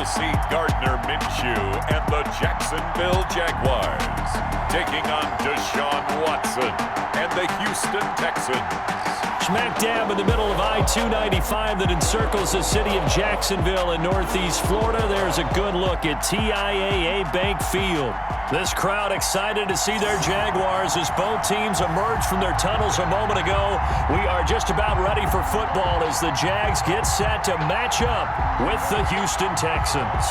seat Gardner Minshew and the Jacksonville Jaguars, taking on Deshaun Watson and the Houston Texans. Smack dab in the middle of I-295 that encircles the city of Jacksonville in northeast Florida. There's a good look at TIAA Bank Field. This crowd excited to see their Jaguars as both teams emerged from their tunnels a moment ago. We are just about ready for football as the Jags get set to match up with the Houston Texans.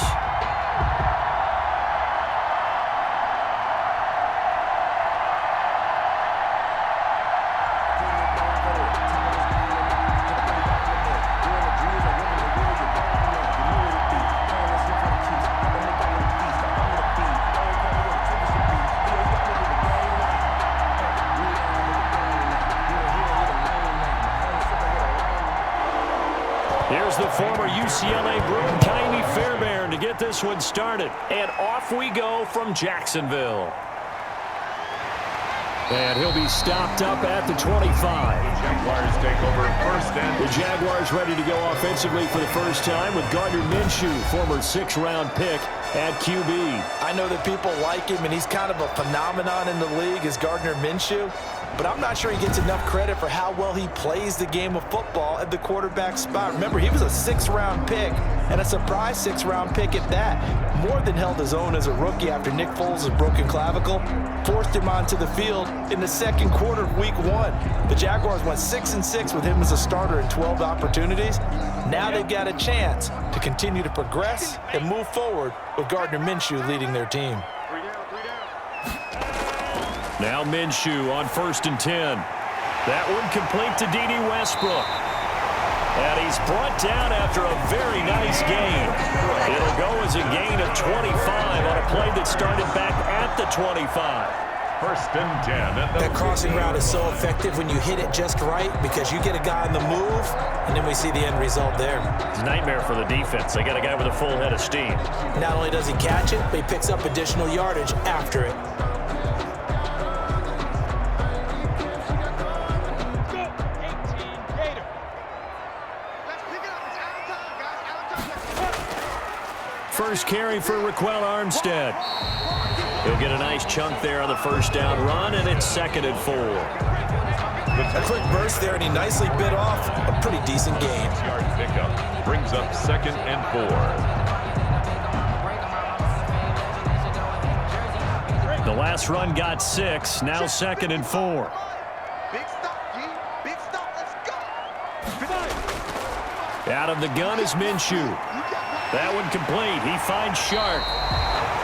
Here's the former UCLA Bruin, Kymie Fairbairn, to get this one started. And off we go from Jacksonville. And he'll be stopped up at the 25. Jaguars take over first and... The Jaguars ready to go offensively for the first time with Gardner Minshew, former 6th-round pick at QB. I know that people like him, and he's kind of a phenomenon in the league as Gardner Minshew. But I'm not sure he gets enough credit for how well he plays the game of football at the quarterback spot. Remember, he was a 6th-round pick, and a surprise 6th-round pick at that. More than held his own as a rookie after Nick Foles' broken clavicle forced him onto the field in the second quarter of Week 1. The Jaguars went 6-6 with him as a starter in 12 opportunities. Now they've got a chance to continue to progress and move forward with Gardner Minshew leading their team. Now Minshew on 1st and 10. That one complete to D.D. Westbrook. And he's brought down after a very nice gain. It'll go as a gain of 25 on a play that started back at the 25. 1st and 10. That crossing route is so effective when you hit it just right because you get a guy on the move, and then we see the end result there. It's a nightmare for the defense. They got a guy with a full head of steam. Not only does he catch it, but he picks up additional yardage after it. First carry for Raquel Armstead. He'll get a nice chunk there on the 1st down run, and it's 2nd and 4. A quick burst there, and he nicely bit off a pretty decent gain. Yard pickup brings up 2nd and 4. The last run got 6, now 2nd and 4. Big stop, G. Big stop. Let's go. Out of the gun is Minshew. That one complete. He finds Sharp.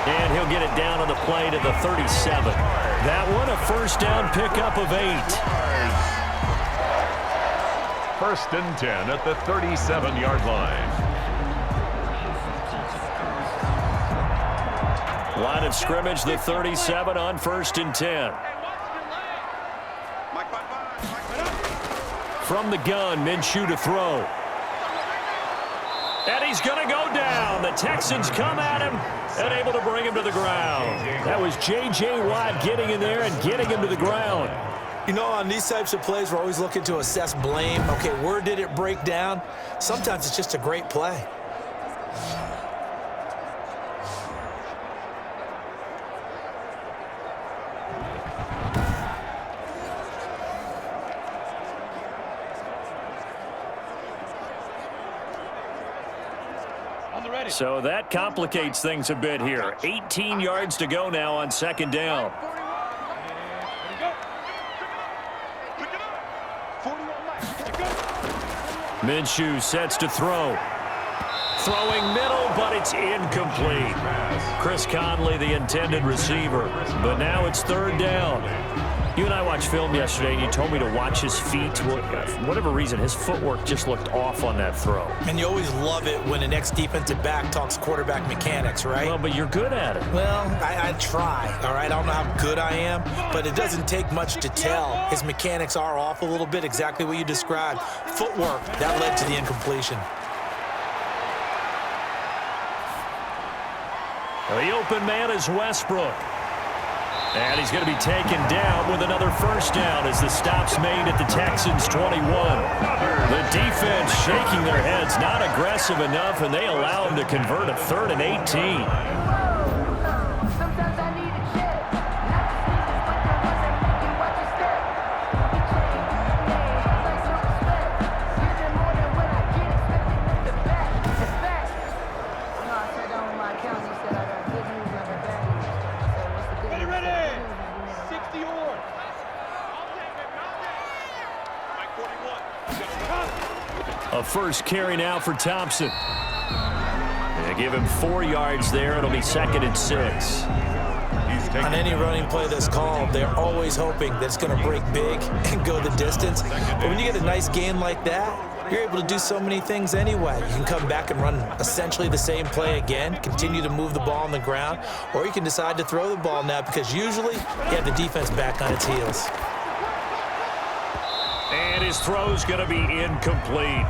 And he'll get it down on the play to the 37. That one a 1st down pickup of 8. 1st and 10 at the 37-yard line. Line of scrimmage, the 37 on 1st and 10. From the gun, Minshew to throw. And he's going to go down. The Texans come at him and able to bring him to the ground. That was J.J. Watt getting in there and getting him to the ground. You know, on these types of plays, we're always looking to assess blame. Okay, where did it break down? Sometimes it's just a great play. So that complicates things a bit here. 18 yards to go now on 2nd down. Minshew sets to throw. Throwing middle, but it's incomplete. Chris Conley, the intended receiver. But now it's 3rd down. You and I watched film yesterday, and you told me to watch his feet. For whatever reason, his footwork just looked off on that throw. And you always love it when an ex-defensive back talks quarterback mechanics, right? Well, but you're good at it. Well, I try, all right? I don't know how good I am, but it doesn't take much to tell. His mechanics are off a little bit, exactly what you described. Footwork, that led to the incompletion. The open man is Westbrook. And he's going to be taken down with another first down as the stop's made at the Texans' 21. The defense shaking their heads, not aggressive enough, and they allow him to convert a 3rd and 18. A first carry now for Thompson. They give him 4 yards there. It'll be 2nd and 6. On any running play that's called, they're always hoping that it's going to break big and go the distance. But when you get a nice gain like that, you're able to do so many things anyway. You can come back and run essentially the same play again, continue to move the ball on the ground, or you can decide to throw the ball now because usually you have the defense back on its heels. And his throw's going to be incomplete.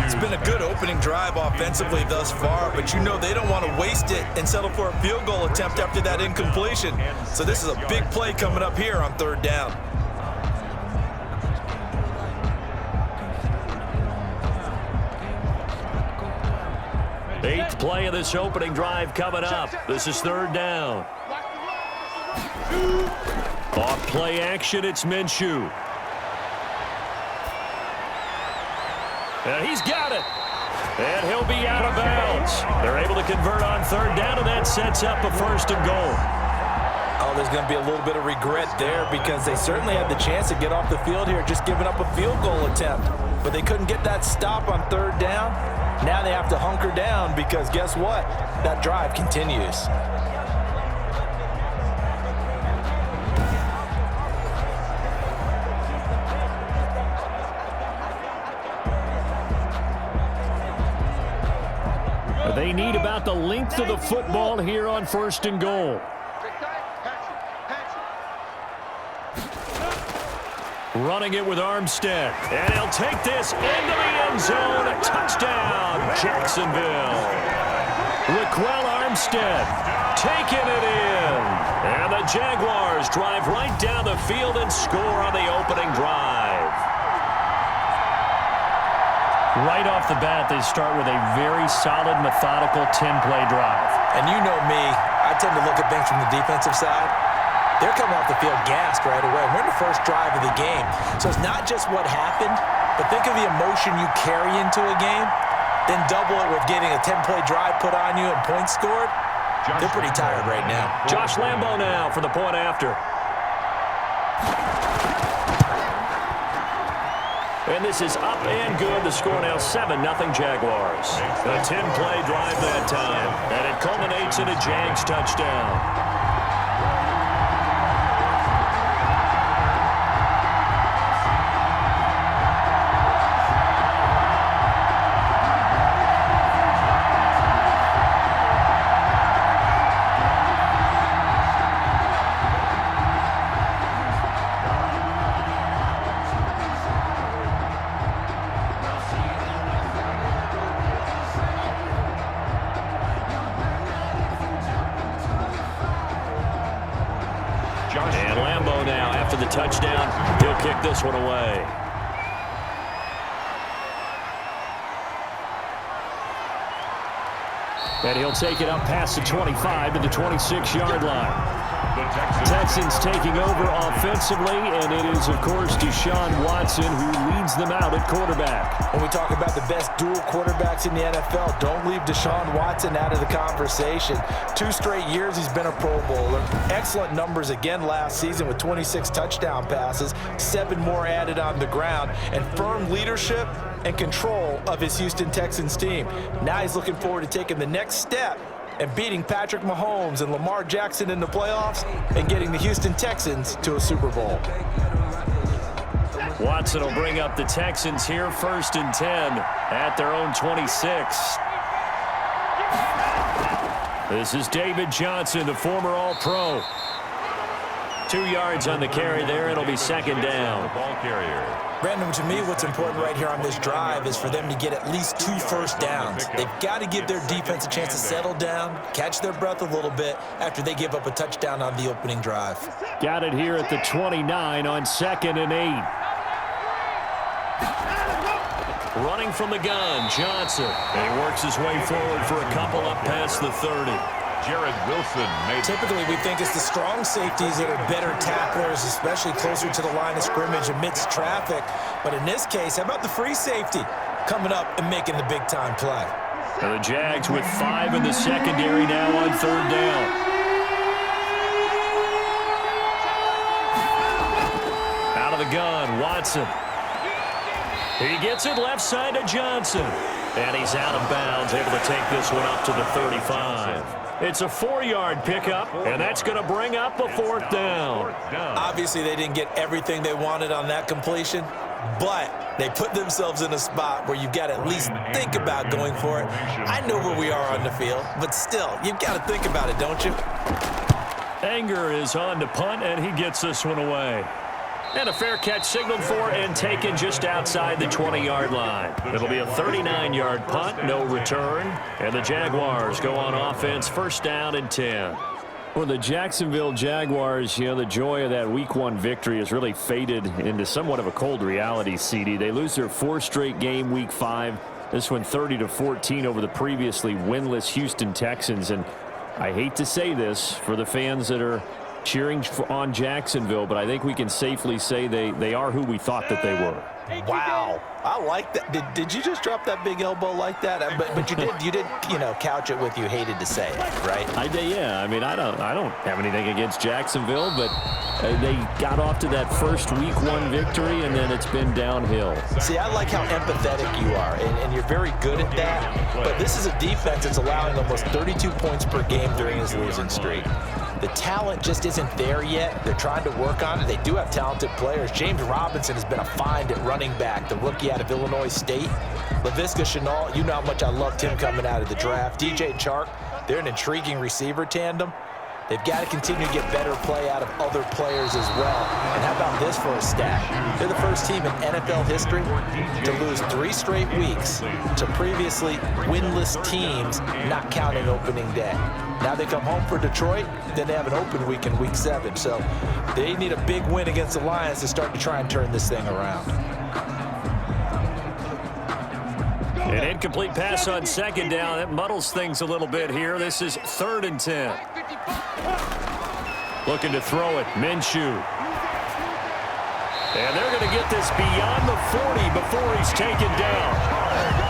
It's been a good opening drive offensively thus far, but you know they don't want to waste it and settle for a field goal attempt after that incompletion. So this is a big play coming up here on 3rd down. Eighth play of this opening drive coming up. This is 3rd down. Off play action, it's Minshew. And he's got it. And he'll be out of bounds. They're able to convert on 3rd down, and that sets up a 1st and goal. Oh, there's going to be a little bit of regret there because they certainly had the chance to get off the field here just giving up a field goal attempt. But they couldn't get that stop on 3rd down. Now they have to hunker down because guess what? That drive continues. They need about the length of the football here on 1st and goal. Running it with Armstead. And he'll take this into the end zone. A touchdown, Jacksonville. Raquel Armstead taking it in. And the Jaguars drive right down the field and score on the opening drive. Right off the bat, they start with a very solid, methodical 10-play drive. And you know me, I tend to look at things from the defensive side. They're coming off the field gassed right away. We're in the first drive of the game. So it's not just what happened, but think of the emotion you carry into a game, then double it with getting a 10-play drive put on you and points scored. They're pretty tired right now. Josh Lambo now for the point after. And this is up and good. The score now 7-0 Jaguars. A 10-play drive that time. And it culminates in a Jags touchdown. And Lambo now, after the touchdown, he'll kick this one away. And he'll take it up past the 25 to the 26-yard line. Texans taking over offensively, and it is, of course, Deshaun Watson who leads them out at quarterback. When we talk about the best dual quarterbacks in the NFL, don't leave Deshaun Watson out of the conversation. 2 straight years he's been a Pro Bowler. Excellent numbers again last season with 26 touchdown passes, 7 more added on the ground, and firm leadership and control of his Houston Texans team. Now he's looking forward to taking the next step and beating Patrick Mahomes and Lamar Jackson in the playoffs and getting the Houston Texans to a Super Bowl. Watson will bring up the Texans here, 1st and 10 at their own 26. This is David Johnson, the former All-Pro. 2 yards on the carry there. It'll be second down. Ball carrier. Brandon, to me, what's important right here on this drive is for them to get at least 2 first downs. They've got to give their defense a chance to settle down, catch their breath a little bit after they give up a touchdown on the opening drive. Got it here at the 29 on 2nd and 8. Running from the gun, Johnson. And he works his way forward for a couple up past the 30. Jared Wilson made. Typically, we think it's the strong safeties that are better tacklers, especially closer to the line of scrimmage amidst traffic. But in this case, how about the free safety coming up and making the big-time play? And the Jags with 5 in the secondary now on 3rd down. Out of the gun, Watson. He gets it left side to Johnson. And he's out of bounds, able to take this one up to the 35. It's a 4-yard pickup, and that's going to bring up a 4th down. Obviously, they didn't get everything they wanted on that completion, but they put themselves in a spot where you've got to at least think about going for it. I know where we are on the field, but still, you've got to think about it, don't you? Anger is on to punt, and he gets this one away. And a fair catch signaled for and taken just outside the 20-yard line. It'll be a 39-yard punt, no return. And the Jaguars go on offense, 1st down and 10. For the Jacksonville Jaguars, the joy of that Week 1 victory has really faded into somewhat of a cold reality, CD. They lose their 4th straight game, Week 5. This one 30-14 over the previously winless Houston Texans. And I hate to say this for the fans that are cheering on Jacksonville, but I think we can safely say they are who we thought that they were. Wow, I like that. Did you just drop that big elbow like that? But you did couch it with you hated to say it, right? I did, yeah. I mean, I don't have anything against Jacksonville, but they got off to that first Week 1 victory, and then it's been downhill. See, I like how empathetic you are, and you're very good at that. But this is a defense that's allowing almost 32 points per game during his losing streak. The talent just isn't there yet. They're trying to work on it. They do have talented players. James Robinson has been a find at running back, the rookie out of Illinois State. Laviska Shenault, you know how much I loved him coming out of the draft. DJ Chark, they're an intriguing receiver tandem. They've got to continue to get better play out of other players as well. And how about this for a stat? They're the first team in NFL history to lose 3 straight weeks to previously winless teams, not counting opening day. Now they come home for Detroit, then they have an open week in Week 7. So they need a big win against the Lions to start to try and turn this thing around. An incomplete pass on 2nd down. That muddles things a little bit here. This is 3rd and 10. Looking to throw it, Minshew. And they're going to get this beyond the 40 before he's taken down.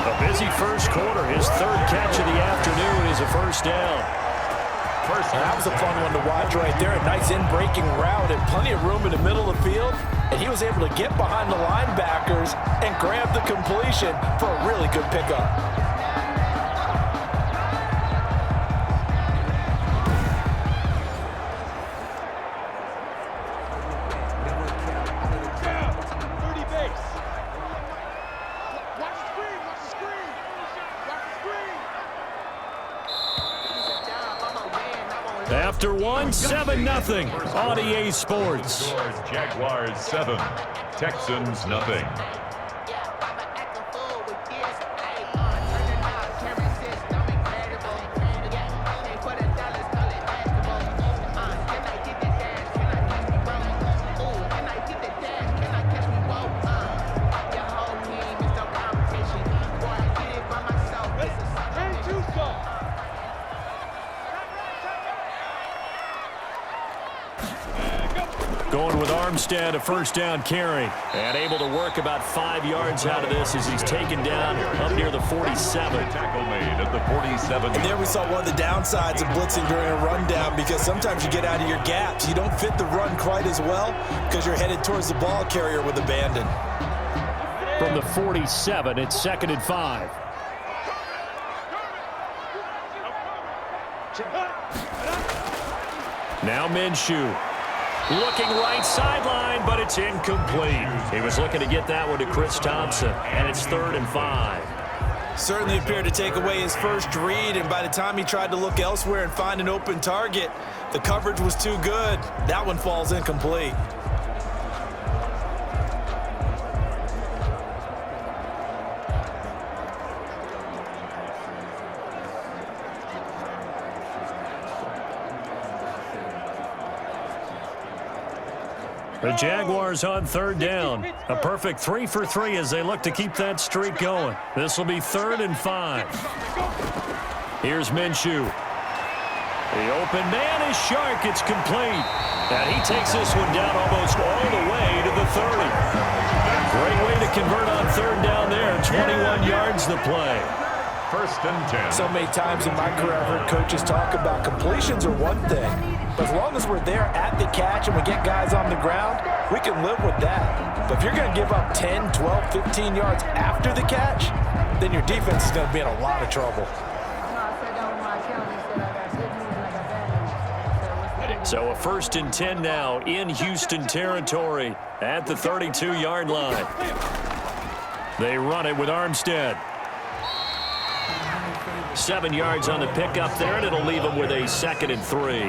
A busy first quarter. His 3rd catch of the afternoon is a 1st down. That was a fun one to watch right there. A nice in-breaking route and plenty of room in the middle of the field. And he was able to get behind the linebackers and grab the completion for a really good pickup. After one, 7-0 on EA Sports. Jaguars 7, Texans nothing. Going with Armstead, a 1st down carry. And able to work about 5 yards out of this as he's taken down up near the 47. Tackle made at the 47. And there we saw one of the downsides of blitzing during a rundown, because sometimes you get out of your gaps. You don't fit the run quite as well because you're headed towards the ball carrier with abandon. From the 47, it's 2nd and 5. Now Minshew. Looking right sideline, but it's incomplete. He was looking to get that one to Chris Thompson, and it's 3rd and 5. Certainly appeared to take away his first read, and by the time he tried to look elsewhere and find an open target, the coverage was too good. That one falls incomplete. The Jaguars on third down. A perfect 3 for 3 as they look to keep that streak going. This will be 3rd and 5. Here's Minshew. The open man is Shark. It's complete. And he takes this one down almost all the way to the 30. Great way to convert on third down there. 21 yards the play. 1st and 10. So many times in my career, I've heard coaches talk about completions are one thing. But as long as we're there at the catch and we get guys on the ground, we can live with that. But if you're going to give up 10, 12, 15 yards after the catch, then your defense is going to be in a lot of trouble. So a 1st and 10 now in Houston territory at the 32-yard line. They run it with Armstead. 7 yards on the pickup there, and it'll leave them with a 2nd and 3.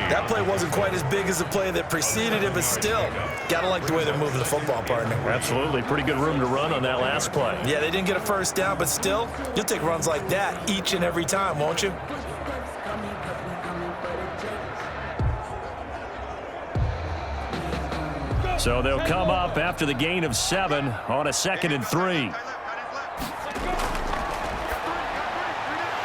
That play wasn't quite as big as the play that preceded it, but still, gotta like the way they're moving the football, partner. Absolutely. Pretty good room to run on that last play. Yeah, they didn't get a first down, but still, you'll take runs like that each and every time, won't you? So they'll come up after the gain of 7 on a 2nd and 3.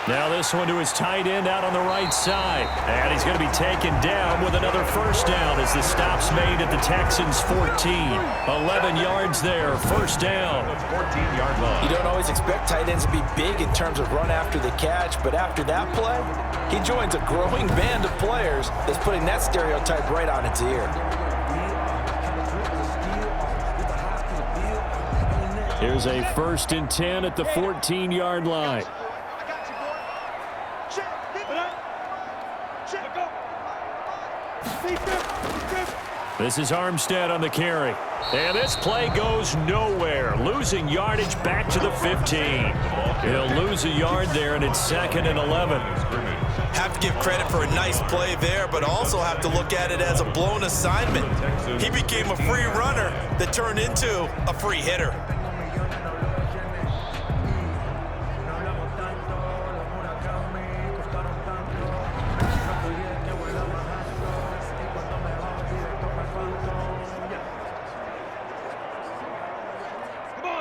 Now this one to his tight end out on the right side. And he's going to be taken down with another first down as the stop's made at the Texans' 14. 11 yards there, first down. 14-yard line. You don't always expect tight ends to be big in terms of run after the catch, but after that play, he joins a growing band of players that's putting that stereotype right on its ear. Here's a 1st and 10 at the 14-yard line. This is Armstead on the carry. And this play goes nowhere. Losing yardage back to the 15. He'll lose a yard there, and it's 2nd and 11. Have to give credit for a nice play there, but also have to look at it as a blown assignment. He became a free runner that turned into a free hitter.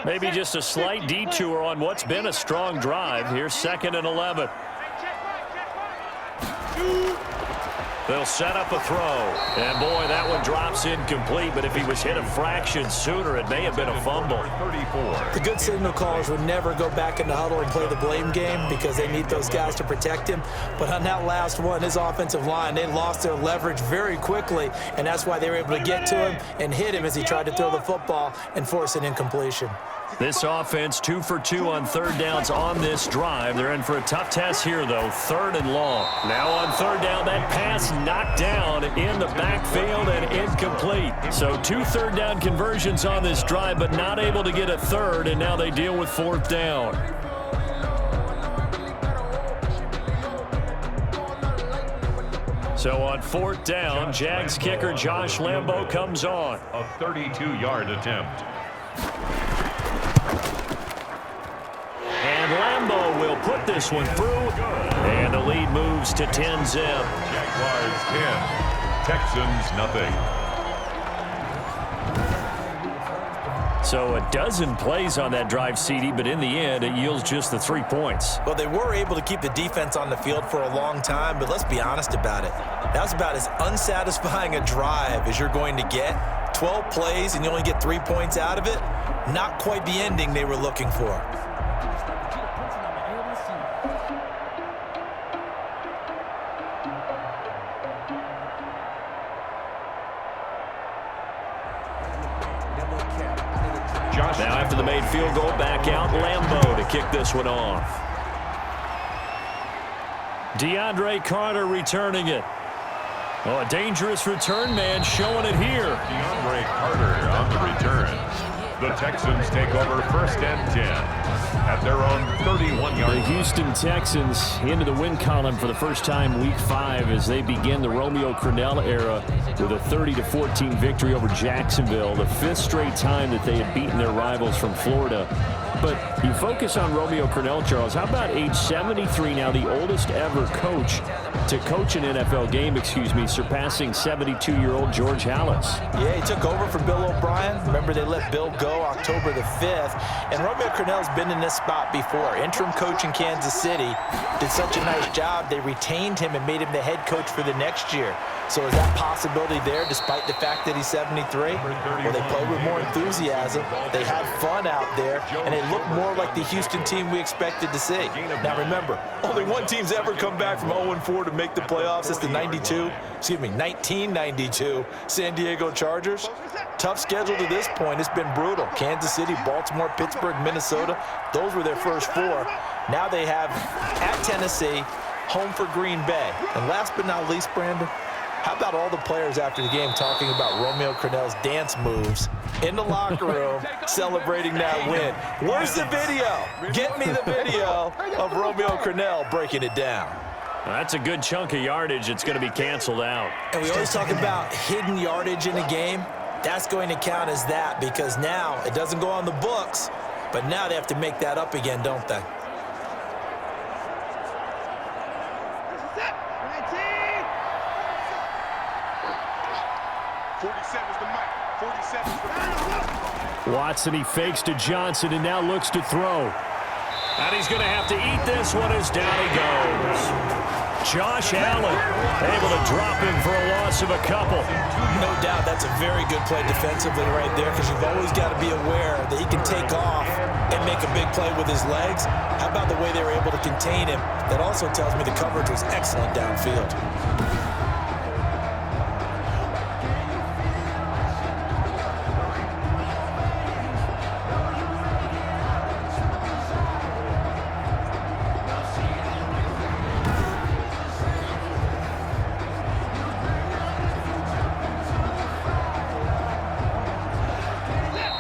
Maybe just a slight detour on what's been a strong drive. Here's 2nd and 11. They'll set up a throw. And, boy, that one drops incomplete. But if he was hit a fraction sooner, it may have been a fumble. 34. The good signal callers would never go back in the huddle and play the blame game because they need those guys to protect him. But on that last one, his offensive line, they lost their leverage very quickly, and that's why they were able to get to him and hit him as he tried to throw the football and force an incompletion. This offense 2 for 2 on third downs on this drive. They're in for a tough test here, though. 3rd and long. Now on third down, that pass knocked down in the backfield and incomplete. So 2 third down conversions on this drive, but not able to get a third, and now they deal with 4th down. So on 4th down, Jags kicker Josh Lambo comes on. A 32-yard attempt. And Lambo will put this one through, and the lead moves to 10-zip. Jaguars 10, Texans nothing. So a dozen plays on that drive, CD, but in the end, it yields just the 3 points. Well, they were able to keep the defense on the field for a long time, but let's be honest about it. That was about as unsatisfying a drive as you're going to get. 12 plays, and you only get 3 points out of it. Not quite the ending they were looking for. Now after the made field goal, back out Lambo to kick this one off. DeAndre Carter returning it. Oh, a dangerous return man showing it here. DeAndre Carter on the return. The Texans take over 1st and 10. at their own 31-yard line. The Houston Texans into the win column for the first time week 5 as they begin the Romeo Crennel era with a 30-14 victory over Jacksonville, the 5th straight time that they had beaten their rivals from Florida. But you focus on Romeo Crennel, Charles. How about age 73 now, the oldest ever coach to coach an NFL game, surpassing 72-year-old George Halas. Yeah, he took over for Bill O'Brien. Remember, they let Bill go October the 5th. And Romeo Crennel's been in this spot before. Interim coach in Kansas City. Did such a nice job. They retained him and made him the head coach for the next year. So is that possibility there despite the fact that he's 73? Well, they played with more enthusiasm. They had fun out there, and they looked more like the Houston team we expected to see. Now remember, only one team's ever come back from 0-4 to make the playoffs. It's the 1992 San Diego Chargers. Tough schedule to this point. It's been brutal. Kansas City, Baltimore, Pittsburgh, Minnesota. Those were their first 4. Now they have at Tennessee, home for Green Bay. And last but not least, Brandon, how about all the players after the game talking about Romeo Crennel's dance moves in the locker room celebrating that win? Where's the video? Get me the video of Romeo Crennel breaking it down. That's a good chunk of yardage. It's going to be canceled out. And we always talk about hidden yardage in a game. That's going to count as that because now it doesn't go on the books, but now they have to make that up again, don't they? Watson, he fakes to Johnson and now looks to throw. And he's going to have to eat this one as down he goes. Josh Allen able to drop him for a loss of a couple. No doubt that's a very good play defensively right there because you've always got to be aware that he can take off and make a big play with his legs. How about the way they were able to contain him? That also tells me the coverage was excellent downfield.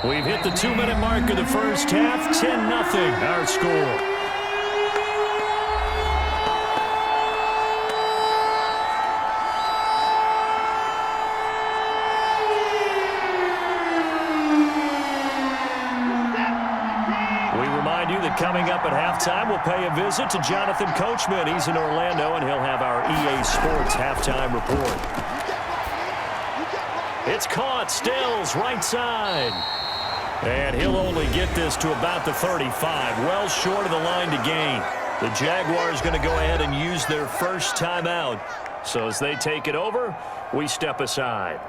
We've hit the 2-minute mark of the first half. 10-0 our score. We remind you that coming up at halftime, we'll pay a visit to Jonathan Coachman. He's in Orlando, and he'll have our EA Sports halftime report. It's caught. Stills, right side. And he'll only get this to about the 35, well short of the line to gain. The Jaguars going to go ahead and use their first timeout. So as they take it over, we step aside.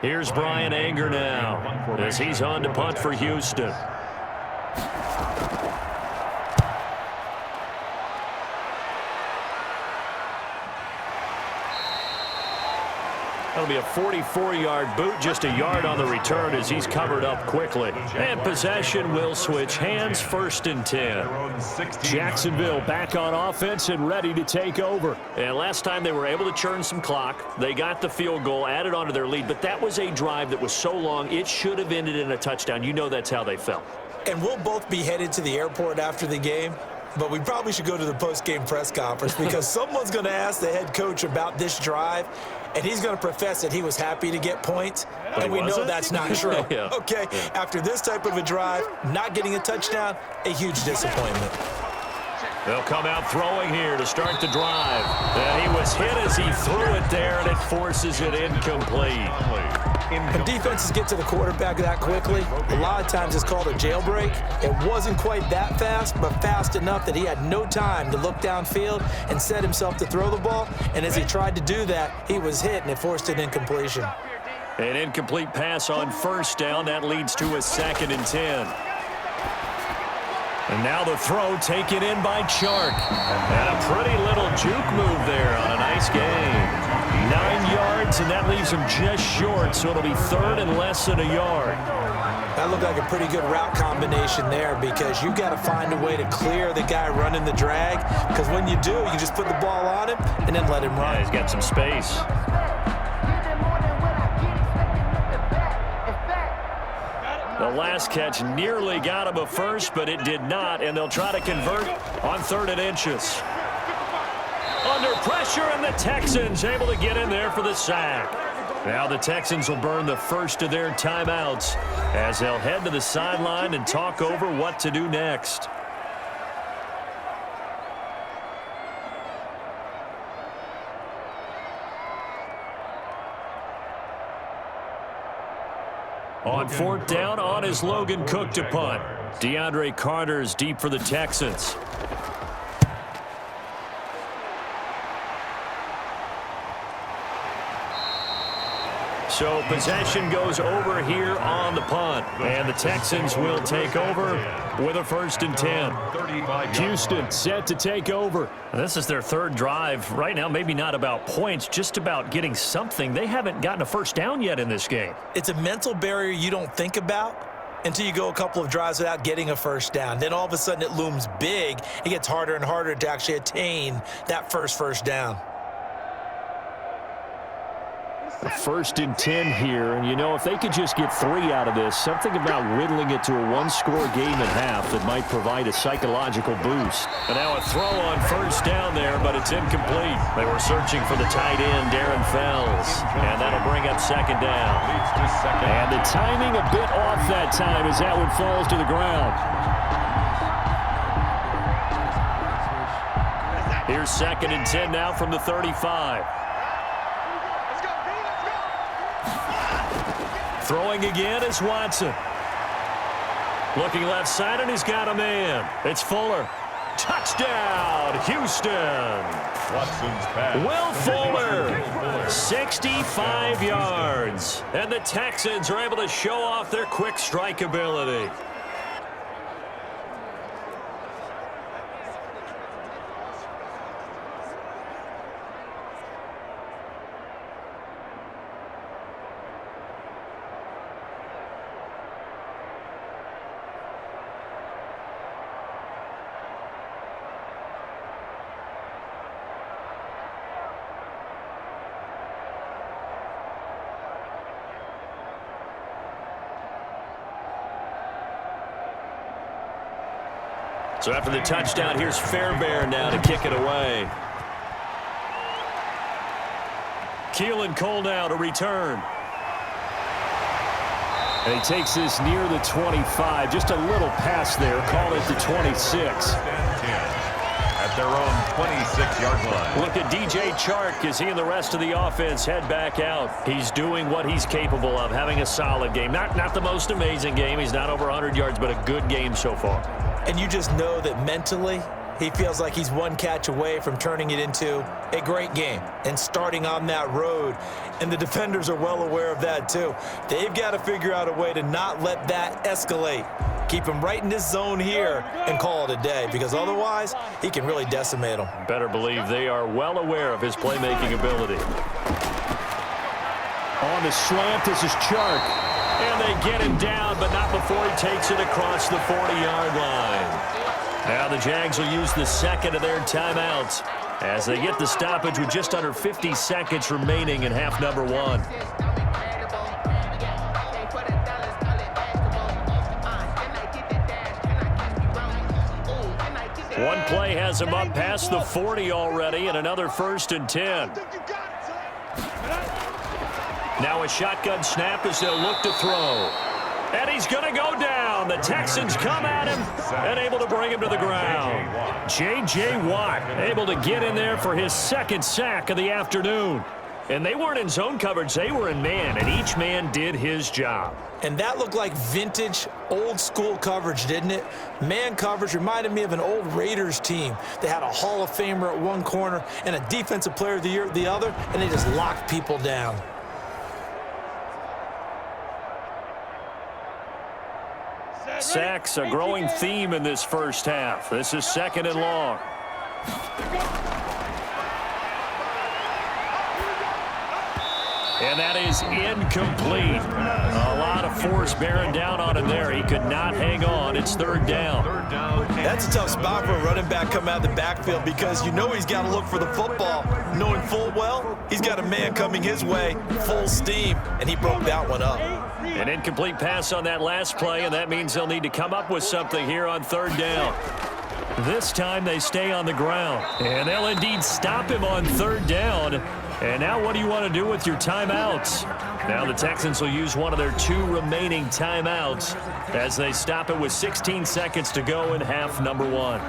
Here's Brian Anger now as he's on to punt for Houston. That'll be a 44-yard boot, just a yard on the return as he's covered up quickly. And possession will switch hands, 1st and 10. Jacksonville back on offense and ready to take over. And last time they were able to churn some clock. They got the field goal, added on to their lead, but that was a drive that was so long it should have ended in a touchdown. You know that's how they felt. And we'll both be headed to the airport after the game. But we probably should go to the post-game press conference because someone's going to ask the head coach about this drive, and he's going to profess that he was happy to get points, and we know that's not true. Yeah. Okay, after this type of a drive, not getting a touchdown, a huge disappointment. They'll come out throwing here to start the drive. And he was hit as he threw it there, and it forces it incomplete. When defenses get to the quarterback that quickly, a lot of times it's called a jailbreak. It wasn't quite that fast, but fast enough that he had no time to look downfield and set himself to throw the ball. And as he tried to do that, he was hit, and it forced an incompletion. An incomplete pass on 1st down. That leads to a 2nd and 10. And now the throw taken in by Chark. And a pretty little juke move there on a nice game. 9 yards, and that leaves him just short, so it'll be 3rd and less than a yard. That looked like a pretty good route combination there because you've got to find a way to clear the guy running the drag because when you do, you just put the ball on him and then let him run. Yeah, he's got some space. last catch nearly got him a first, but it did not, and they'll try to convert on 3rd and inches. Under pressure, and the Texans able to get in there for the sack. Now the Texans will burn the first of their timeouts as they'll head to the sideline and talk over what to do next. On 4th down, on is Logan Cook to punt. DeAndre Carter's deep for the Texans. So possession goes over here on the punt, and the Texans will take over with a 1st and 10. Houston set to take over. This is their 3rd drive. Right now, maybe not about points, just about getting something. They haven't gotten a first down yet in this game. It's a mental barrier you don't think about until you go a couple of drives without getting a first down. Then all of a sudden it looms big. It gets harder and harder to actually attain that first down. 1st and 10 here, and you know, if they could just get 3 out of this, something about whittling it to a 1-score game at half that might provide a psychological boost. And now a throw on 1st down there, but it's incomplete. They were searching for the tight end, Darren Fells, and that'll bring up 2nd down. And the timing a bit off that time as that one falls to the ground. Here's 2nd and 10 now from the 35. Throwing again is Watson. Looking left side, and he's got a man. It's Fuller. Touchdown, Houston. Watson's pass. Will Fuller, 65 yards. And the Texans are able to show off their quick strike ability. So after the touchdown, here's Fairbairn now to kick it away. Keelan Cole now to return. And he takes this near the 25. Just a little pass there. Call it the 26. At their own 26-yard line. Look at DJ Chark as he and the rest of the offense head back out. He's doing what he's capable of, having a solid game. Not the most amazing game. He's not over 100 yards, but a good game so far. And you just know that mentally he feels like he's one catch away from turning it into a great game and starting on that road. And the defenders are well aware of that too. They've got to figure out a way to not let that escalate. Keep him right in this zone here and call it a day, because otherwise he can really decimate them. Better believe they are well aware of his playmaking ability. On the slant, this is Chark. And they get him down, but not before he takes it across the 40-yard line. Now the Jags will use the 2nd of their timeouts as they get the stoppage with just under 50 seconds remaining in half number 1. One play has him up past the 40 already, and another 1st and 10. Now a shotgun snap as they'll look to throw. And he's going to go down. The Texans come at him and able to bring him to the ground. J.J. Watt able to get in there for his 2nd sack of the afternoon. And they weren't in zone coverage. They were in man, and each man did his job. And that looked like vintage, old-school coverage, didn't it? Man coverage reminded me of an old Raiders team. They had a Hall of Famer at one corner and a Defensive Player of the Year at the other, and they just locked people down. Sacks, a growing theme in this first half. This is 2nd and long. And that is incomplete. A lot of force bearing down on him there. He could not hang on. It's third down. That's a tough spot for a running back coming out of the backfield because you know he's got to look for the football, knowing full well he's got a man coming his way, full steam, and he broke that one up. An incomplete pass on that last play, and that means they'll need to come up with something here on third down. This time they stay on the ground, and they'll indeed stop him on third down. And now what do you want to do with your timeouts? Now the Texans will use one of their 2 remaining timeouts as they stop it with 16 seconds to go in half number 1.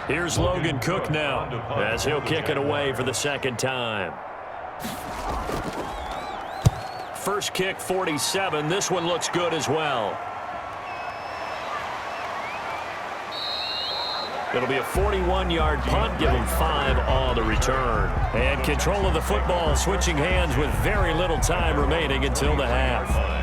Here's Logan Cook now as he'll kick it away for the second time. First kick, 47. This one looks good as well. It'll be a 41-yard punt, give him 5 on the return. And control of the football switching hands with very little time remaining until the half.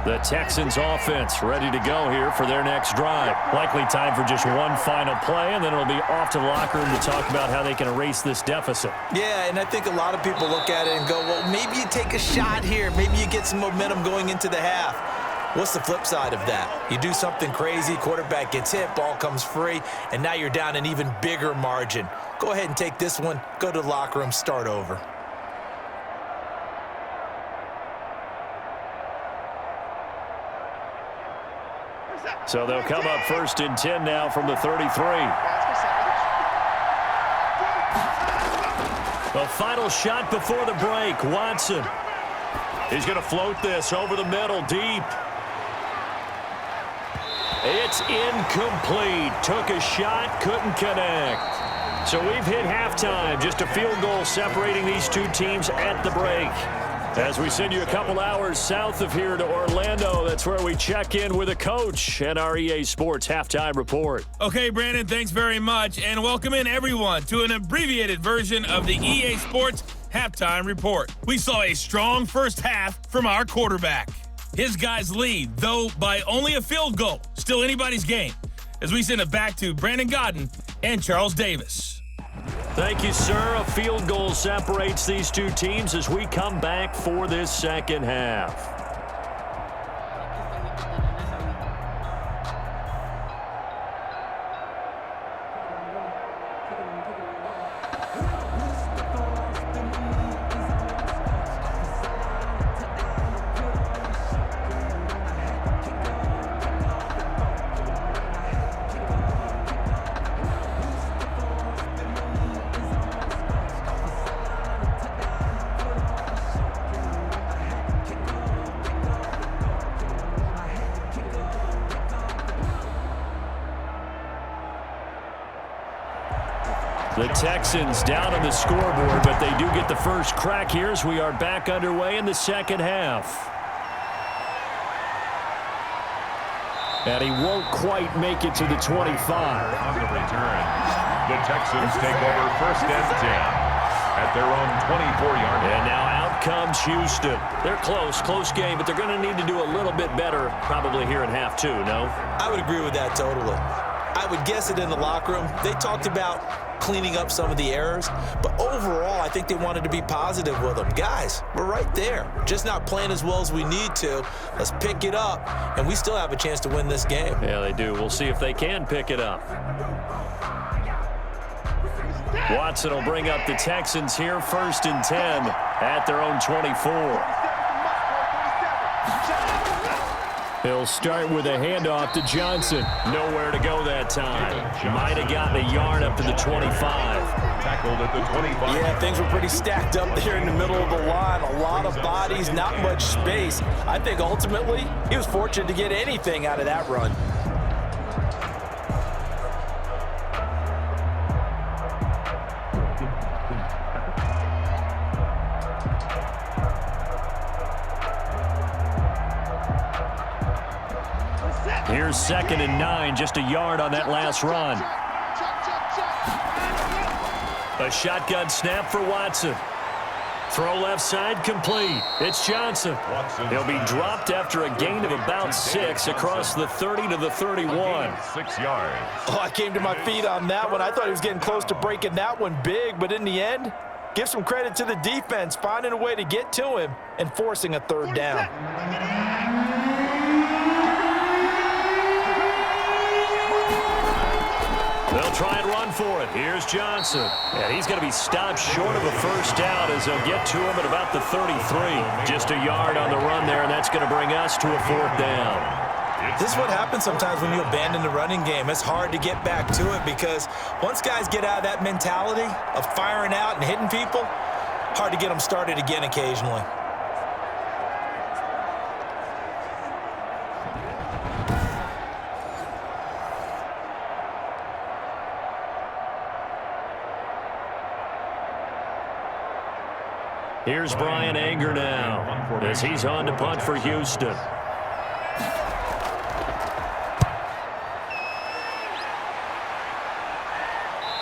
The Texans offense ready to go here for their next drive. Likely time for just one final play, and then it'll be off to the locker room to talk about how they can erase this deficit. Yeah, and I think a lot of people look at it and go, well, maybe you take a shot here. Maybe you get some momentum going into the half. What's the flip side of that? You do something crazy, quarterback gets hit, ball comes free, and now you're down an even bigger margin. Go ahead and take this one, go to the locker room, start over. So they'll come up first and 10 now from the 33. The final shot before the break. Watson. He's going to float this over the middle, deep. It's incomplete. Took a shot, couldn't connect. So we've hit halftime. Just a field goal separating these 2 teams at the break. As we send you a couple hours south of here to Orlando, that's where we check in with a coach and our EA Sports Halftime Report. Okay, Brandon, thanks very much, and welcome in everyone to an abbreviated version of the EA Sports Halftime Report. We saw a strong first half from our quarterback. His guys lead, though by only a field goal. Still anybody's game, as we send it back to Brandin Godden and Charles Davis. Thank you, sir. A field goal separates these 2 teams as we come back for this second half. The Texans down on the scoreboard, but they do get the first crack here as we are back underway in the second half. And he won't quite make it to the 25. On the return, the Texans take over first and 10 at their own 24-yard line. And now out comes Houston. They're close game, but they're going to need to do a little bit better probably here in half 2, no? I would agree with that totally. I would guess it in the locker room. They talked about cleaning up some of the errors, but overall, I think they wanted to be positive with them. Guys, we're right there. Just not playing as well as we need to. Let's pick it up, and we still have a chance to win this game. Yeah, they do. We'll see if they can pick it up. Watson will bring up the Texans here, first and 10 at their own 24. He'll start with a handoff to Johnson. Nowhere to go that time. Might have gotten a yard up to the 25. Tackled at the 25. Yeah, things were pretty stacked up there in the middle of the line. A lot of bodies, not much space. I think ultimately he was fortunate to get anything out of that run. Here's second and 9, just a yard on that last run. A shotgun snap for Watson. Throw left side complete. It's Johnson. He'll be dropped after a gain of about 6 across the 30 to the 31. 6 yards. Oh, I came to my feet on that one. I thought he was getting close to breaking that one big, but in the end, give some credit to the defense, finding a way to get to him and forcing a third down. They'll try and run for it. Here's Johnson. And he's going to be stopped short of a first down as they'll get to him at about the 33. Just a yard on the run there, and that's going to bring us to a 4th down. This is what happens sometimes when you abandon the running game. It's hard to get back to it because once guys get out of that mentality of firing out and hitting people, hard to get them started again occasionally. Here's Brian Anger now as he's on to punt for Houston.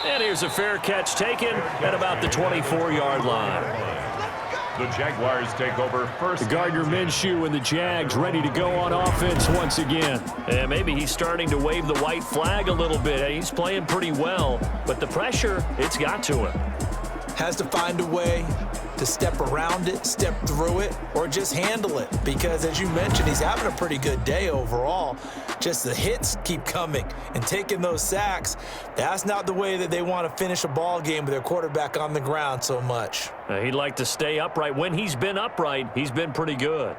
And here's a fair catch taken at about the 24-yard line. The Jaguars take over first. Gardner Minshew and the Jags ready to go on offense once again. And maybe he's starting to wave the white flag a little bit. He's playing pretty well, but the pressure, it's got to him. Has to find a way to step around it, step through it, or just handle it. Because as you mentioned, he's having a pretty good day overall. Just the hits keep coming and taking those sacks. That's not the way that they want to finish a ball game with their quarterback on the ground so much. He'd like to stay upright. When he's been upright, he's been pretty good.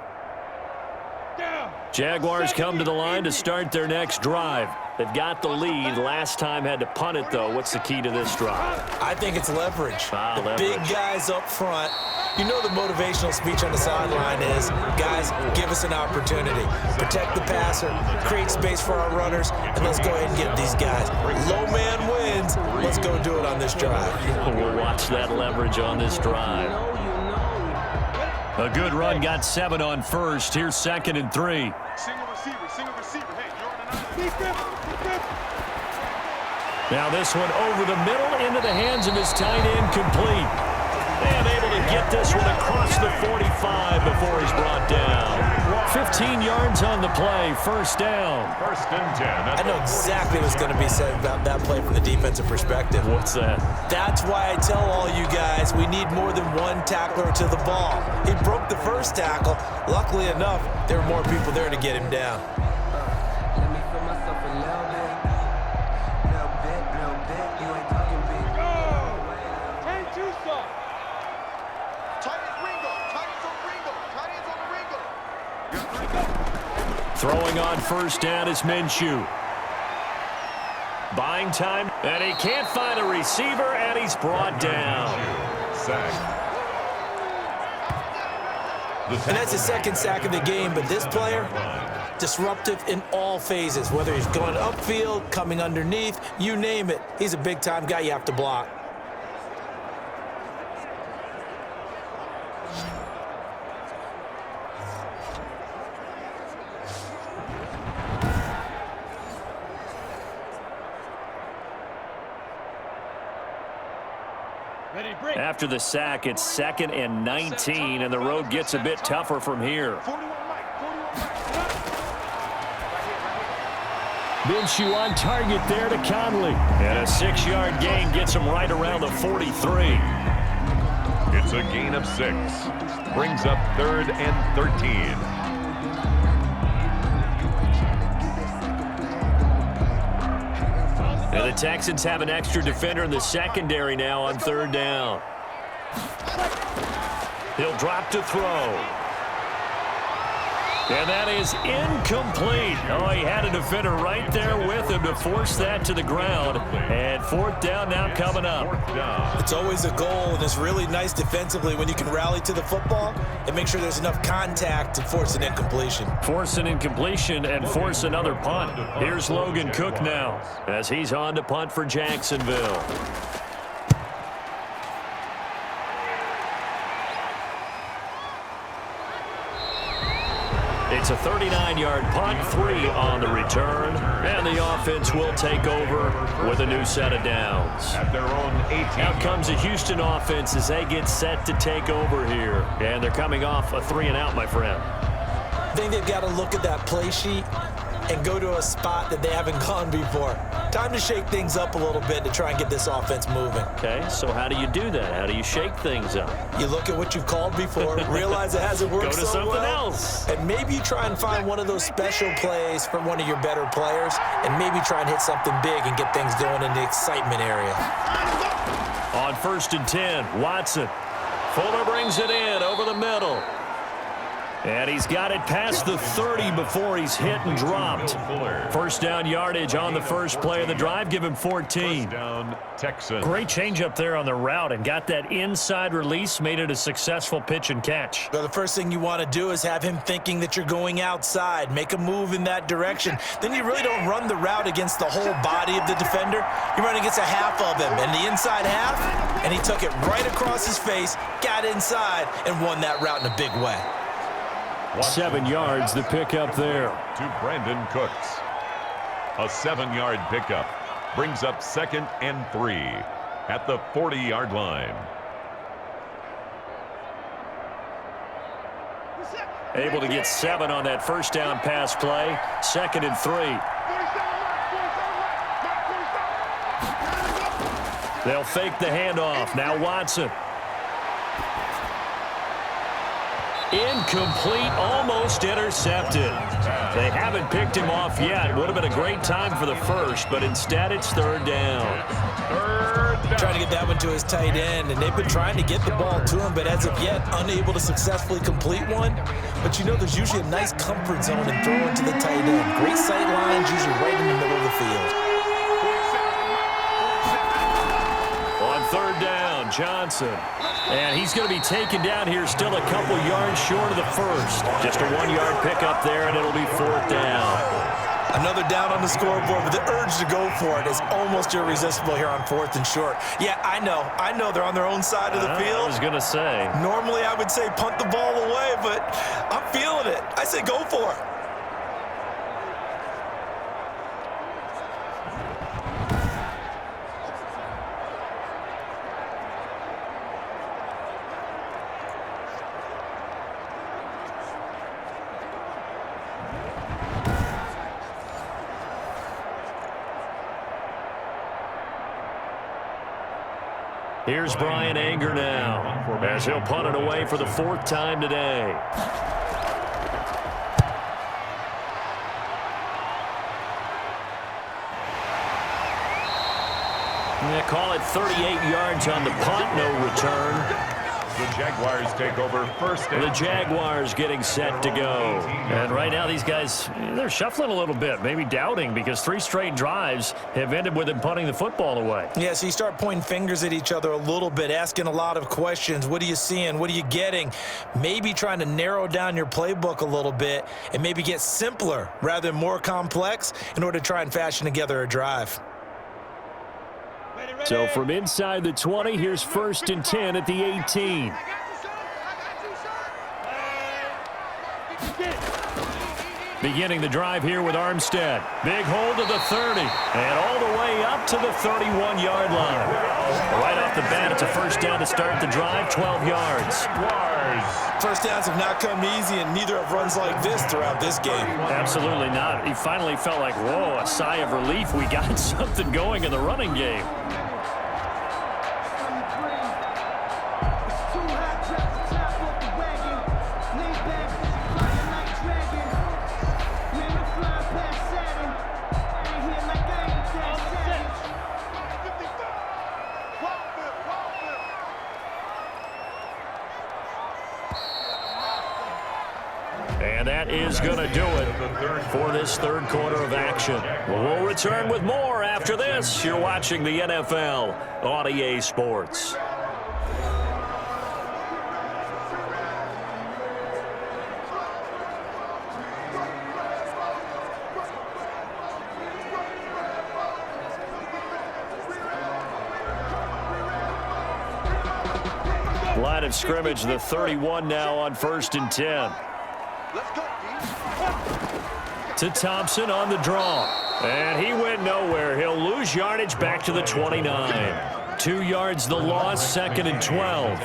Jaguars come to the line to start their next drive. They've got the lead. Last time had to punt it, though. What's the key to this drive? I think it's leverage. Leverage. Big guys up front. You know the motivational speech on the sideline is, guys, give us an opportunity. Protect the passer, create space for our runners, and let's go ahead and get these guys. Low man wins. Let's go do it on this drive. We'll watch that leverage on this drive. A good run, got 7 on first. Here's 2nd and 3. Single receiver. Hey, you're on another. Now this one over the middle into the hands of his tight end, complete. And able to get this one across the 45 before he's brought down. 15 yards on the play, first down. 1st and 10. I know exactly what's going to be said about that play from the defensive perspective. What's that? That's why I tell all you guys we need more than one tackler to the ball. He broke the first tackle. Luckily enough, there were more people there to get him down. Let me feel myself a little bit. You ain't talking big. Tight end Ringo. Tight ends on the Ringo. Throwing on first down is Minshew. Buying time, and he can't find a receiver, and he's brought down. Sack. And that's the second sack of the game, but this player, disruptive in all phases, whether he's going upfield, coming underneath, you name it. He's a big-time guy you have to block. After the sack, it's 2nd and 19, and the road gets a bit tougher from here. Minshew on target there to Conley. And a 6-yard gain gets him right around the 43. It's a gain of 6. Brings up 3rd and 13. And the Texans have an extra defender in the secondary now on 3rd down. He'll drop to throw. And that is incomplete. Oh, he had a defender right there with him to force that to the ground. And 4th down now coming up. It's always a goal, and it's really nice defensively when you can rally to the football and make sure there's enough contact to force an incompletion. Force an incompletion and force another punt. Here's Logan Cook now as he's on to punt for Jacksonville. It's a 39-yard punt, 3 on the return, and the offense will take over with a new set of downs. At their own 18. Out comes the Houston offense as they get set to take over here, and they're coming off a 3-and-out, my friend. I think they've got to look at that play sheet and go to a spot that they haven't gone before. Time to shake things up a little bit to try and get this offense moving. Okay, so how do you do that? How do you shake things up? You look at what you've called before, realize it hasn't worked Go to so something well, else. and maybe you try and find one of those special plays from one of your better players, and maybe try and hit something big and get things going in the excitement area. On 1st and 10, Watson. Fuller brings it in over the middle. And he's got it past the 30 before he's hit and dropped. First down yardage on the first play of the drive. Give him 14. First down, Texans. Great change up there on the route and got that inside release, made it a successful pitch and catch. So the first thing you want to do is have him thinking that you're going outside, make a move in that direction. Then you really don't run the route against the whole body of the defender. You run against a half of him, and the inside half, and he took it right across his face, got inside, and won that route in a big way. 7 yards, the pickup there. To Brandin Cooks. A 7-yard pickup brings up 2nd and 3 at the 40-yard line. Able to get 7 on that first down pass play. 2nd and 3. They'll fake the handoff. Now Watson. Incomplete, almost intercepted. They haven't picked him off yet. Would have been a great time for the first, but instead it's 3rd down. Trying to get that one to his tight end, and they've been trying to get the ball to him, but as of yet, unable to successfully complete one. But you know, there's usually a nice comfort zone in throwing to the tight end. Great sight lines, usually right in the middle of the field. On 3rd down, Johnson. And he's going to be taken down here, still a couple yards short of the first. Just a 1-yard pickup there, and it'll be 4th down. Another down on the scoreboard, but the urge to go for it is almost irresistible here on 4th and short. Yeah, I know they're on their own side of the field. I was going to say. Normally I would say punt the ball away, but I'm feeling it. I say go for it. Here's Brian Anger now, as he'll punt it away for the 4th time today. They call it 38 yards on the punt, no return. The Jaguars take over 1st and The Jaguars getting set to go. And right now these guys, they're shuffling a little bit, maybe doubting, because 3 straight drives have ended with them punting the football away. Yeah, so you start pointing fingers at each other a little bit, asking a lot of questions. What are you seeing? What are you getting? Maybe trying to narrow down your playbook a little bit and maybe get simpler rather than more complex in order to try and fashion together a drive. So from inside the 20, here's 1st and 10 at the 18. Beginning the drive here with Armstead. Big hold to the 30, and all the way up to the 31-yard line. Right off the bat, it's a first down to start the drive, 12 yards. First downs have not come easy, and neither have runs like this throughout this game. Absolutely not. He finally felt like, whoa, a sigh of relief. We got something going in the running game. And that is going to do it for this 3rd quarter of action. We'll return with more after this. You're watching the NFL on EA Sports. Line of scrimmage, the 31 now on 1st and 10. Let's go, D. To Thompson on the draw. And he went nowhere. He'll lose yardage back to the 29. 2 yards the loss, 2nd and 12.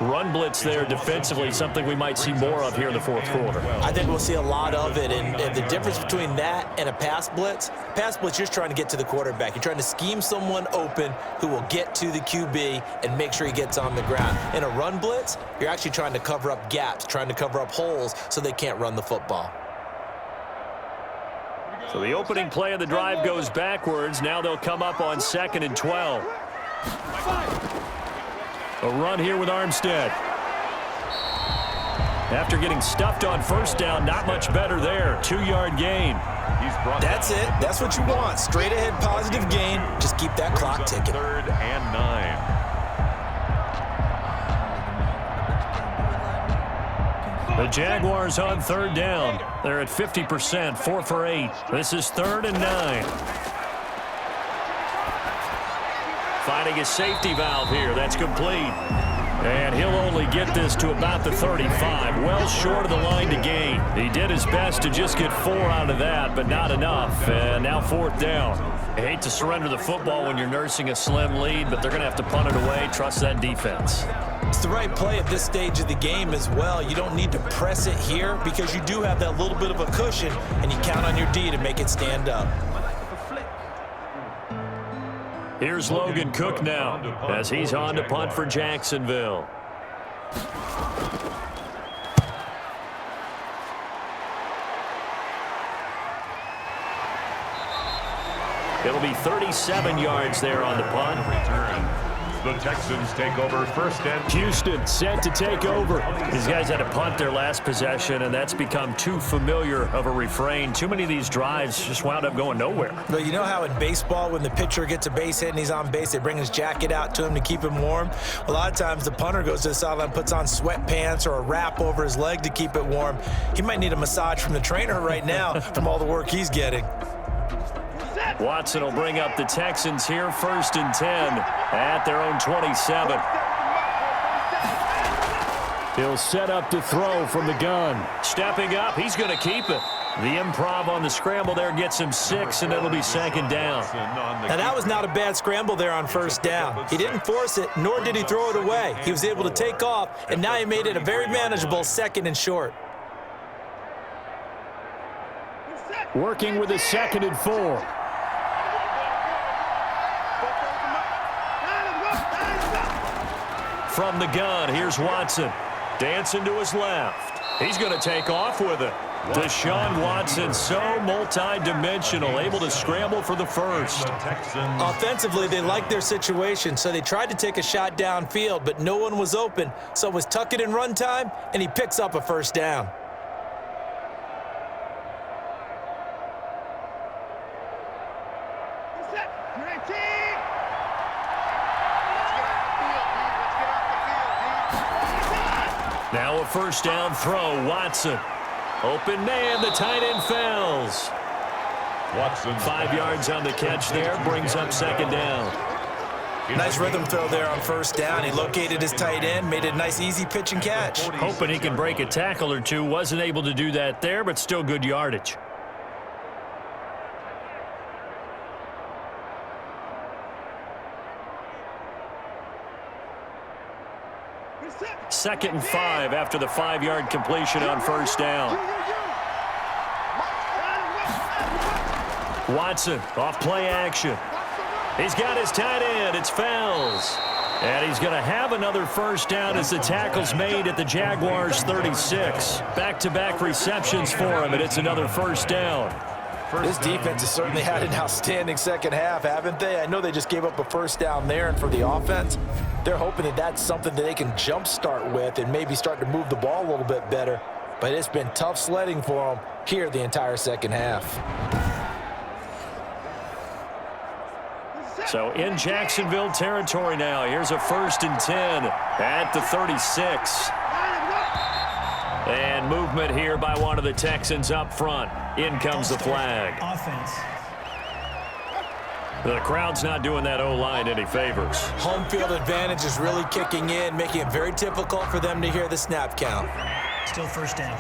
Run blitz there defensively, something we might see more of here in the fourth quarter. I think we'll see a lot of it, and the difference between that and a pass blitz, you're just trying to get to the quarterback. You're trying to scheme someone open who will get to the QB and make sure he gets on the ground. In a run blitz, you're actually trying to cover up gaps, trying to cover up holes so they can't run the football. So the opening play of the drive goes backwards. Now they'll come up on 2nd and 12. A run here with Armstead. After getting stuffed on first down, not much better there. 2-yard gain. That's it. That's what you want. Straight ahead positive gain. Just keep that clock ticking. 3rd and 9. The Jaguars on 3rd down. They're at 50%, 4 for 8. This is 3rd and 9. Finding a safety valve here. That's complete. And he'll only get this to about the 35. Well short of the line to gain. He did his best to just get 4 out of that, but not enough. And now 4th down. I hate to surrender the football when you're nursing a slim lead, but they're going to have to punt it away. Trust that defense. It's the right play at this stage of the game as well. You don't need to press it here because you do have that little bit of a cushion, and you count on your D to make it stand up. Here's Logan Cook now as he's on to punt for Jacksonville. It'll be 37 yards there on the punt. The Texans take over 1st and Houston set to take over. These guys had to punt their last possession, and that's become too familiar of a refrain. Too many of these drives just wound up going nowhere. Well, you know how in baseball when the pitcher gets a base hit and he's on base, they bring his jacket out to him to keep him warm? A lot of times the punter goes to the sideline, puts on sweatpants or a wrap over his leg to keep it warm. He might need a massage from the trainer right now from all the work he's getting. Watson will bring up the Texans here, 1st and 10 at their own 27. He'll set up to throw from the gun. Stepping up, he's going to keep it. The improv on the scramble there gets him 6, and it'll be 2nd down. Now, that was not a bad scramble there on 1st down. He didn't force it, nor did he throw it away. He was able to take off, and now he made it a very manageable 2nd and short. Working with a 2nd and 4. From the gun, here's Watson. Dancing to his left. He's going to take off with it. Deshaun Watson, so multi-dimensional, able to scramble for the 1st. Offensively, they liked their situation, so they tried to take a shot downfield, but no one was open. So it was tuck it in run time, and he picks up a 1st down. Now a 1st down throw, Watson. Open man, the tight end fails. Watson 5 yards on the catch there, brings up 2nd down. Nice rhythm throw there on 1st down. He located his tight end, made a nice easy pitch and catch. Hoping he can break a tackle or two. Wasn't able to do that there, but still good yardage. Second and 5 after the 5-yard completion on 1st down. Watson off play action. He's got his tight end. It's Fells. And he's going to have another 1st down as the tackle's made at the Jaguars 36. Back-to-back receptions for him, and it's another 1st down. This defense has certainly had an outstanding 2nd half, haven't they? I know they just gave up a 1st down there, and for the offense, they're hoping that that's something that they can jumpstart with and maybe start to move the ball a little bit better. But it's been tough sledding for them here the entire 2nd half. So in Jacksonville territory now. Here's a 1st and 10 at the 36. And movement here by one of the Texans up front. In comes the flag. Offense. The crowd's not doing that O-line any favors. Home field advantage is really kicking in, making it very difficult for them to hear the snap count. Still 1st down.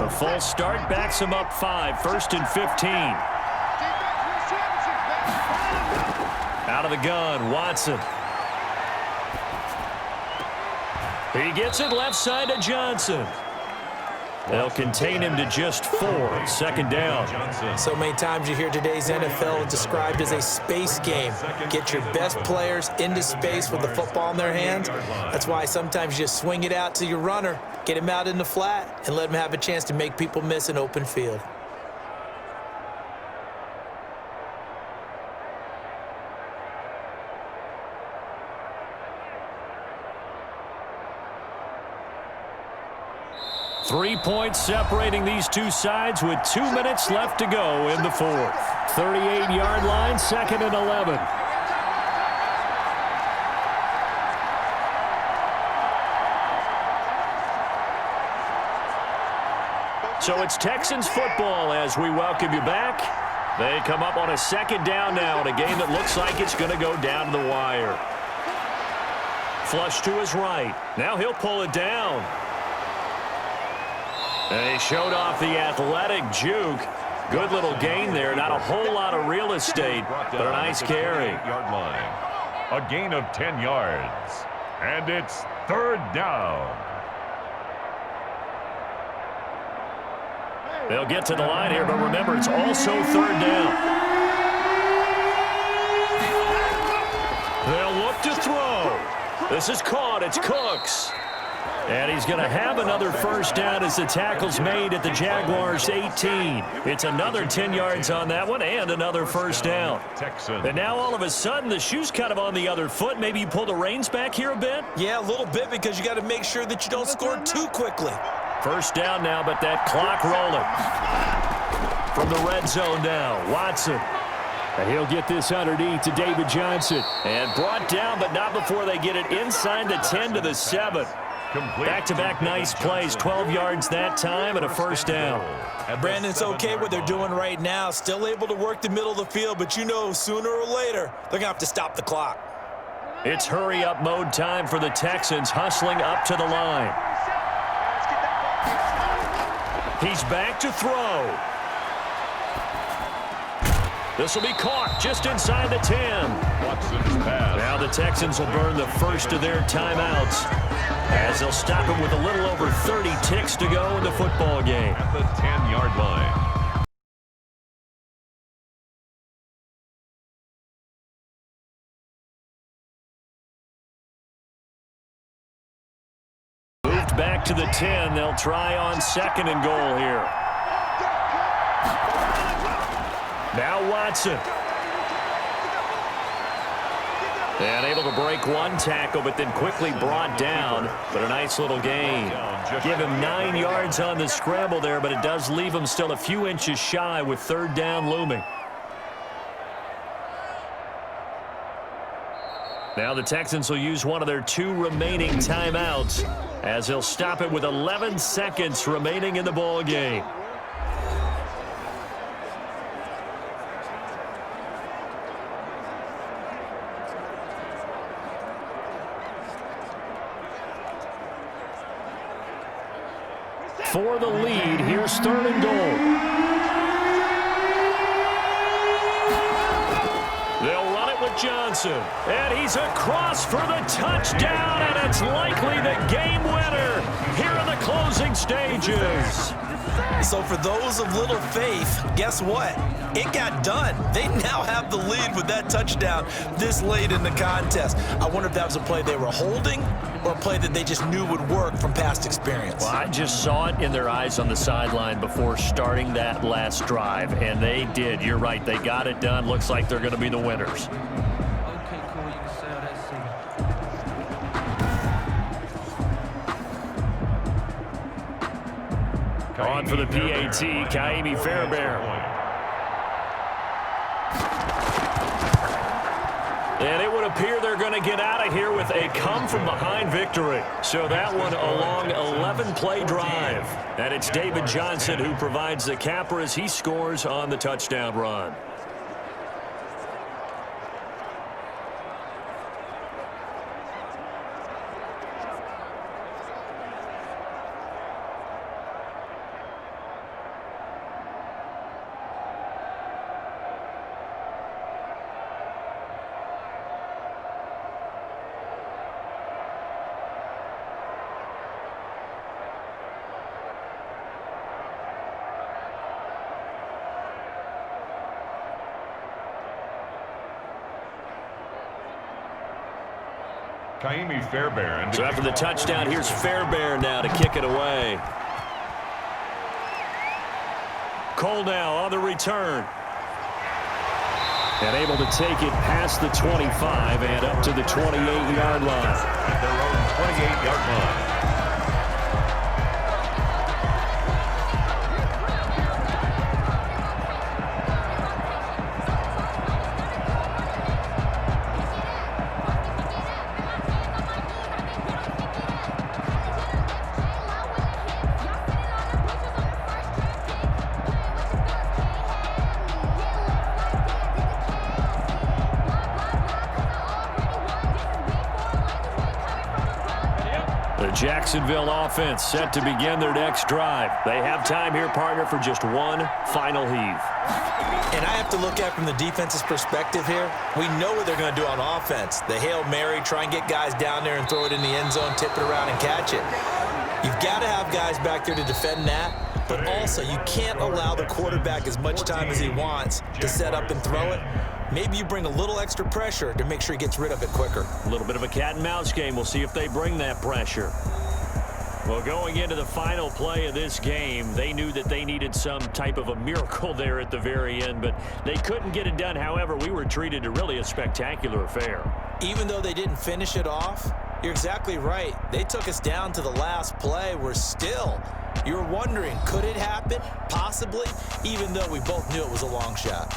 A false start backs him up 5, 1st and 15. Out of the gun, Watson. He gets it left side to Johnson. They'll contain him to just 4, 2nd down. So many times you hear today's NFL described as a space game. Get your best players into space with the football in their hands. That's why sometimes you just swing it out to your runner, get him out in the flat, and let him have a chance to make people miss an open field. Three points separating these two sides with 2 minutes left to go in the 4th. 38-yard line, 2nd and 11. So it's Texans football as we welcome you back. They come up on a 2nd down now in a game that looks like it's going to go down to the wire. Flush to his right. Now he'll pull it down. And he showed off the athletic juke. Good little gain there. Not a whole lot of real estate, but a nice carry. Yard line. A gain of 10 yards. And it's 3rd down. They'll get to the line here, but remember, it's also 3rd down. They'll look to throw. This is caught. It's Cooks. And he's going to have another 1st down as the tackle's made at the Jaguars' 18. It's another 10 yards on that one and another 1st down. And now all of a sudden the shoe's kind of on the other foot. Maybe you pull the reins back here a bit? Yeah, a little bit because you got to make sure that you don't score too quickly. 1st down now, but that clock rolling. From the red zone now, Watson. And he'll get this underneath to David Johnson. And brought down, but not before they get it inside the 10 to the 7. Back-to-back nice plays, 12 yards that time and a 1st down. Brandon, it's okay what they're doing right now. Still able to work the middle of the field, but you know sooner or later they're going to have to stop the clock. It's hurry-up mode time for the Texans, hustling up to the line. He's back to throw. This will be caught just inside the 10. Now the Texans will burn the first of their timeouts as they'll stop him with a little over 30 ticks to go in the football game. At the 10-yard line. Moved back to the 10. They'll try on 2nd and goal here. Now Watson. And able to break one tackle, but then quickly brought down. But a nice little gain. Give him 9 yards on the scramble there, but it does leave him still a few inches shy with 3rd down looming. Now the Texans will use one of their 2 remaining timeouts as they'll stop it with 11 seconds remaining in the ball game. For the lead, here's 3rd and goal. They'll run it with Johnson. And he's across for the touchdown, and it's likely the game winner here in the closing stages. So for those of little faith, guess what? It got done. They now have the lead with that touchdown this late in the contest. I wonder if that was a play they were holding or a play that they just knew would work from past experience. Well, I just saw it in their eyes on the sideline before starting that last drive, and they did. You're right. They got it done. Looks like they're going to be the winners. Okay, cool. You can sell that seat. On for the PAT, Kaimi Fairbairn. And it would appear they're going to get out of here with a come-from-behind victory. So that one a long 11-play drive. And it's David Johnson who provides the capper as he scores on the touchdown run. Fairbairn. So after the touchdown, here's Fairbairn now to kick it away. Cole now on the return. And able to take it past the 25 and up to the 28-yard line. At their own 28-yard line. Jacksonville offense set to begin their next drive. They have time here, partner, for just one final heave. And I have to look at it from the defense's perspective here. We know what they're going to do on offense. The Hail Mary, try and get guys down there and throw it in the end zone, tip it around and catch it. You've got to have guys back there to defend that, but also you can't allow the quarterback as much time as he wants to set up and throw it. Maybe you bring a little extra pressure to make sure he gets rid of it quicker. A little bit of a cat and mouse game. We'll see if they bring that pressure. Well, going into the final play of this game, they knew that they needed some type of a miracle there at the very end, but they couldn't get it done. However, we were treated to really a spectacular affair. Even though they didn't finish it off, you're exactly right. They took us down to the last play. We're still, you're wondering, could it happen? Possibly, even though we both knew it was a long shot.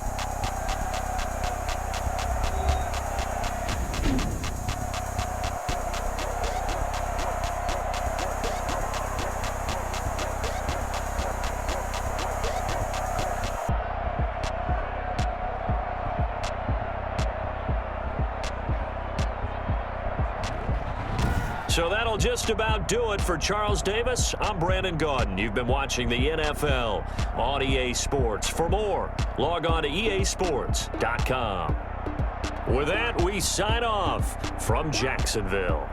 So that'll just about do it for Charles Davis. I'm Brandon Gaudin. You've been watching the NFL on EA Sports. For more, log on to easports.com. With that, we sign off from Jacksonville.